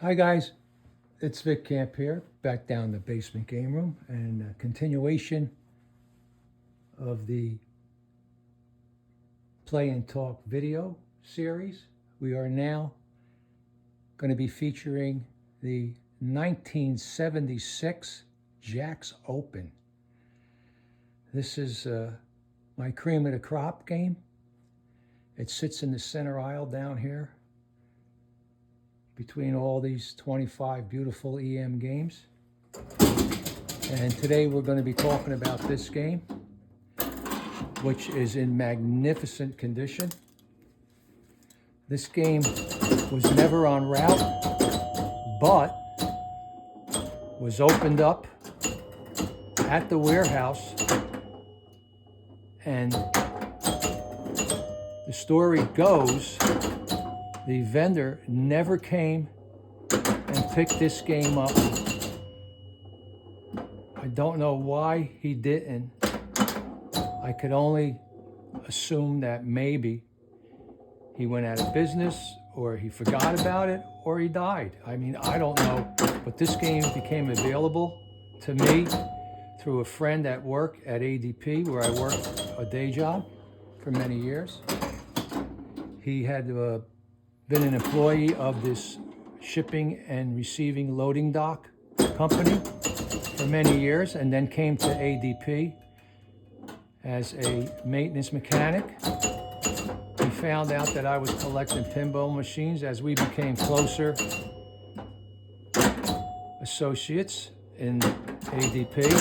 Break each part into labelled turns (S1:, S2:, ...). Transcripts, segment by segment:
S1: Hi guys, it's Vic Camp here, back down in the basement game room, and a continuation of the Play and Talk video series. We are now going to be featuring the 1976 Jacks Open. This is my cream of the crop game. It sits in the center aisle down here between all these 25 beautiful EM games. And today we're going to be talking about this game, which is in magnificent condition. This game was never on route, but was opened up at the warehouse, and the story goes the vendor never came and picked this game up. I don't know why he didn't. I could only assume that maybe he went out of business, or he forgot about it, or he died. I mean, I don't know. But this game became available to me through a friend at work at ADP, where I worked a day job for many years. He had been an employee of this shipping and receiving loading dock company for many years, and then came to ADP as a maintenance mechanic. He found out that I was collecting pinball machines as we became closer associates in ADP,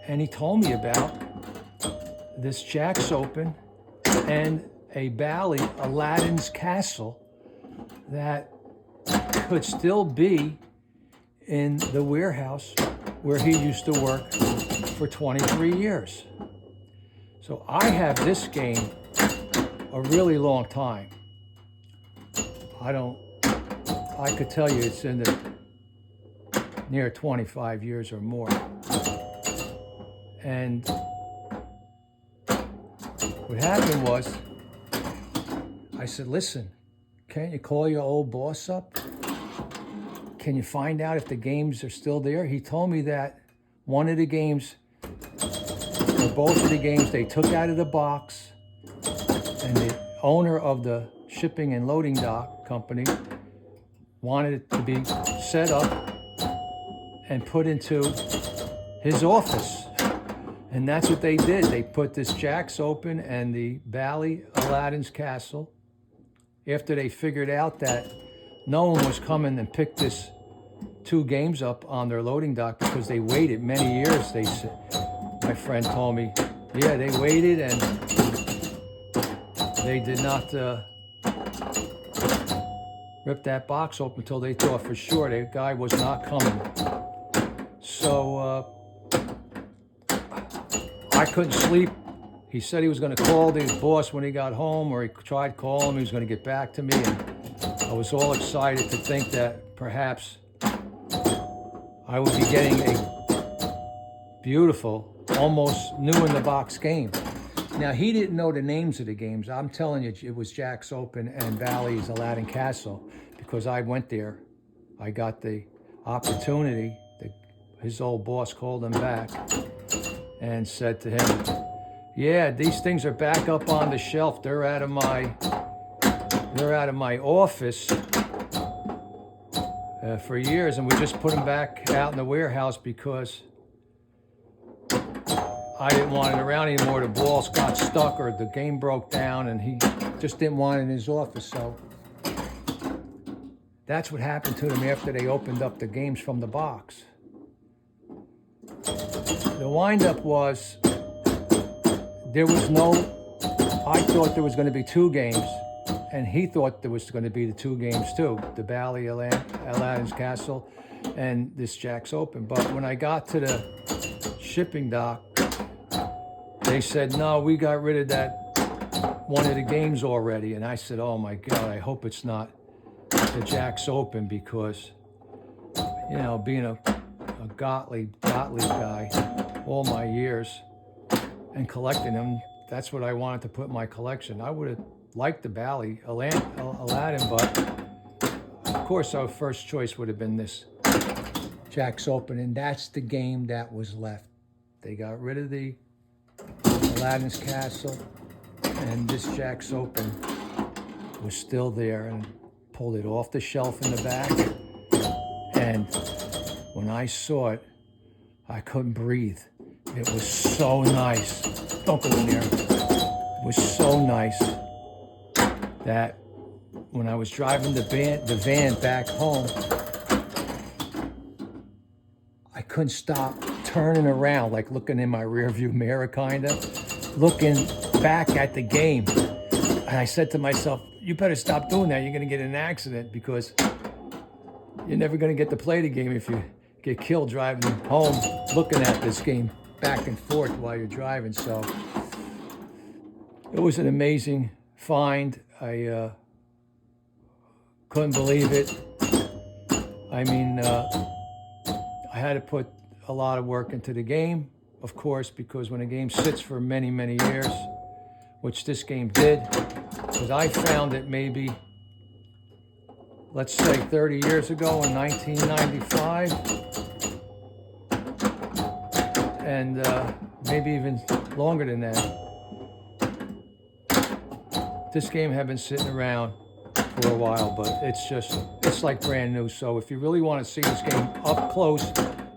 S1: and he told me about this Jacks Open and a Bally Aladdin's Castle that could still be in the warehouse where he used to work for 23 years. So I have this game a really long time. I could tell you it's in the near 25 years or more. And what happened was, I said, listen, can't you call your old boss up? Can you find out if the games are still there? He told me that one of the games, or both of the games, they took out of the box, and the owner of the shipping and loading dock company wanted it to be set up and put into his office. And that's what they did. They put this Jacks Open and the Bally Aladdin's Castle, after they figured out that no one was coming and picked this two games up on their loading dock, because they waited many years. They said, my friend told me, yeah, they waited and they did not rip that box open until they thought for sure the guy was not coming. So I couldn't sleep. He said he was going to call the boss when he got home, or he tried calling him, he was going to get back to me. And I was all excited to think that perhaps I would be getting a beautiful, almost new in the box game. Now, he didn't know the names of the games. I'm telling you, it was Jacks Open and Bally's Aladdin Castle, because I went there. I got the opportunity. His old boss called him back and said to him, yeah, these things are back up on the shelf. They're out of my office for years, and we just put them back out in the warehouse because I didn't want it around anymore. The balls got stuck or the game broke down, and he just didn't want it in his office. So that's what happened to them after they opened up the games from the box. The windup was, I thought there was going to be two games, and he thought there was going to be the two games too, the Bally Aladdin's Castle and this Jacks Open. But when I got to the shipping dock, they said, no, we got rid of that one of the games already. And I said, oh my God, I hope it's not the Jacks Open, because, you know, being a Gottlieb guy all my years and collecting them, that's what I wanted to put in my collection. I would have liked the Bally Aladdin, but course, our first choice would have been this Jack's Open, and that's the game that was left. They got rid of the Aladdin's Castle, and this Jack's Open was still there, and pulled it off the shelf in the back. And when I saw it, I couldn't breathe. It was so nice. Don't go in there. It was so nice that when I was driving the van back home, I couldn't stop turning around, like looking in my rearview mirror, kind of, looking back at the game. And I said to myself, you better stop doing that. You're going to get in an accident, because you're never going to get to play the game if you get killed driving home looking at this game back and forth while you're driving. So it was an amazing find. I couldn't believe it. I mean, I had to put a lot of work into the game, of course, because when a game sits for many, many years, which this game did, because I found it maybe, let's say 30 years ago in 1995, and maybe even longer than that. This game had been sitting around for a while, but it's like brand new. So if you really want to see this game up close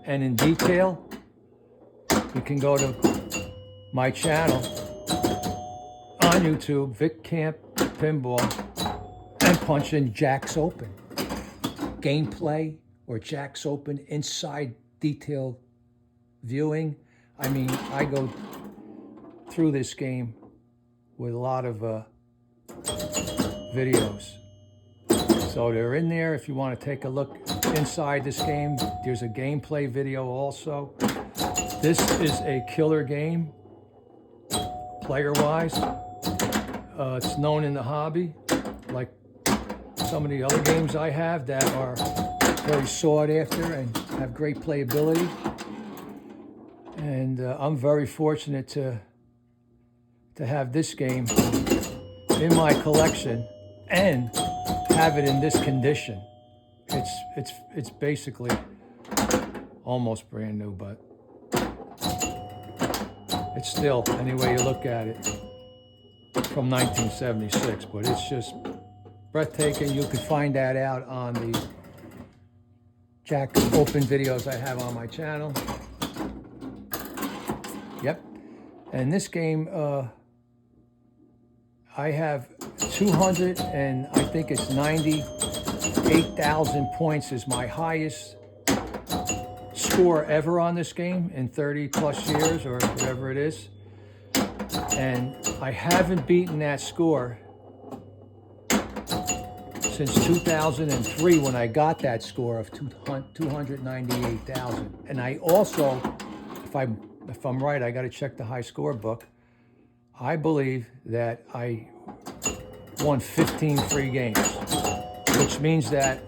S1: and in detail, you can go to my channel on YouTube, Vic Camp Pinball, and punch in Jack's Open gameplay or Jack's Open inside detailed viewing. I mean, I go through this game with a lot of videos. So they're in there if you want to take a look inside this game. There's a gameplay video also. This is a killer game, player-wise. It's known in the hobby, like some of the other games I have that are very sought after and have great playability. And I'm very fortunate to have this game in my collection and have it in this condition. It's basically almost brand new, but it's still, any way you look at it, from 1976. But it's just breathtaking. You can find that out on the Jack's Open videos I have on my channel. Yep. And this game, I have 200 and I think it's 98,000 points is my highest score ever on this game in 30 plus years or whatever it is. And I haven't beaten that score since 2003 when I got that score of 298,000. And I also, if I'm right, I got to check the high score book. I believe that I won 15 free games, which means that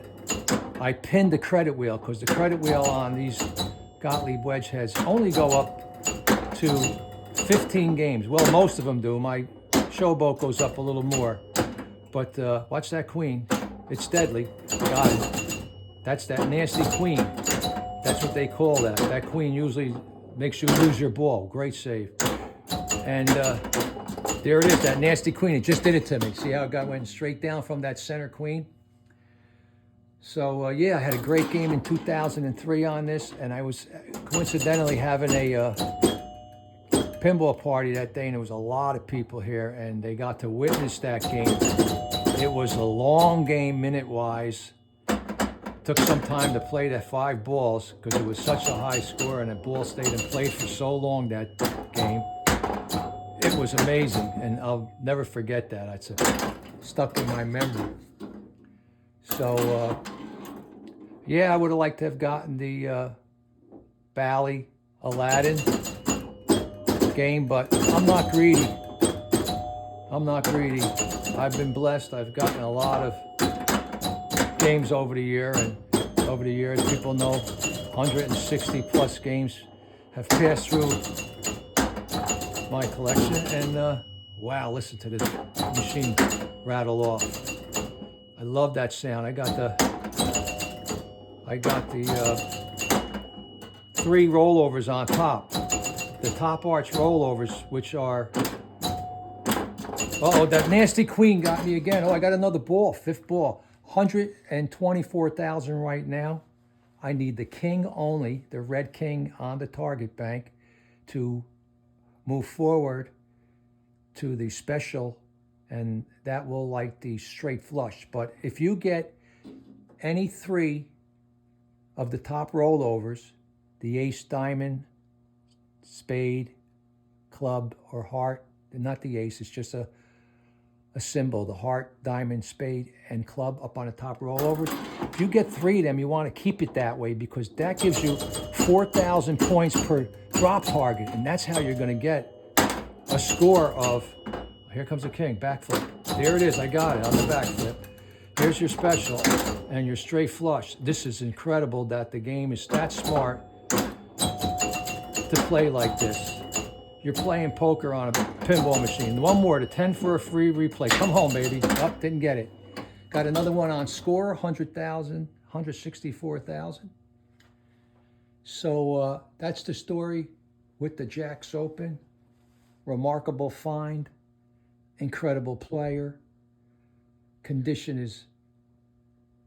S1: I pinned the credit wheel, because the credit wheel on these Gottlieb wedge heads only go up to 15 games. Well, most of them do. My showboat goes up a little more. But watch that queen. It's deadly. Got it. That's that nasty queen. That's what they call that. That queen usually makes you lose your ball. Great save. And there it is, that nasty queen. It just did it to me. See how it went straight down from that center queen? So, yeah, I had a great game in 2003 on this, and I was coincidentally having a pinball party that day, and there was a lot of people here, and they got to witness that game. It was a long game, minute-wise. Took some time to play that 5 balls, because it was such a high score, and the ball stayed in place for so long, that game. It was amazing, and I'll never forget that. It's stuck in my memory. So, yeah, I would have liked to have gotten the Bally Aladdin game, but I'm not greedy. I'm not greedy. I've been blessed. I've gotten a lot of games over the years. People know 160 plus games have passed through my collection, and wow, listen to this machine rattle off. I love that sound. I got the I got the 3 rollovers on top. The top arch rollovers, which are... Uh-oh, that nasty queen got me again. Oh, I got another ball, 5th ball. 124,000 right now. I need the king only, the red king on the target bank, to move forward to the special, and that will like the straight flush. But if you get any 3 of the top rollovers, the ace, diamond, spade, club, or heart, not the ace, it's just a symbol, the heart, diamond, spade, and club up on the top rollovers. If you get 3 of them, you want to keep it that way because that gives you 4,000 points per drop target, and that's how you're going to get a score of... Here comes the king, backflip. There it is, I got it on the backflip. Here's your special and your straight flush. This is incredible that the game is that smart to play like this. You're playing poker on a pinball machine. One more, to 10 for a free replay. Come home, baby. Oh, didn't get it. Got another one on score, 100,000, 164,000. So that's the story with the Jacks Open. Remarkable find, incredible player. Condition is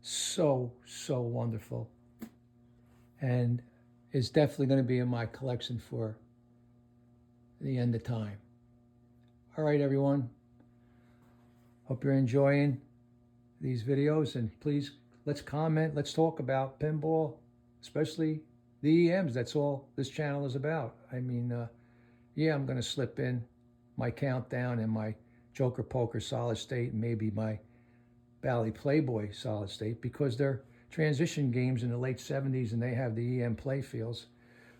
S1: so wonderful. And is definitely going to be in my collection for the end of time. All right, everyone. Hope you're enjoying these videos, and please, let's comment. Let's talk about pinball, especially the EMs. That's all this channel is about. I mean, yeah, I'm going to slip in my countdown and my Joker Poker solid state, and maybe my Bally Playboy solid state, because they're transition games in the late 70s, and they have the EM play fields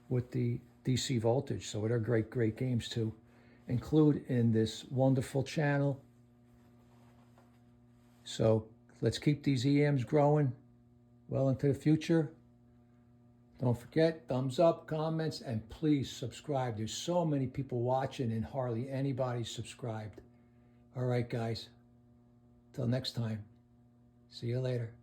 S1: with the DC voltage. So they're great games to include in this wonderful channel. So let's keep these EMs growing well into the future. Don't forget, thumbs up, comments, and please subscribe. There's so many people watching and hardly anybody subscribed. All right, guys. Till next time. See you later.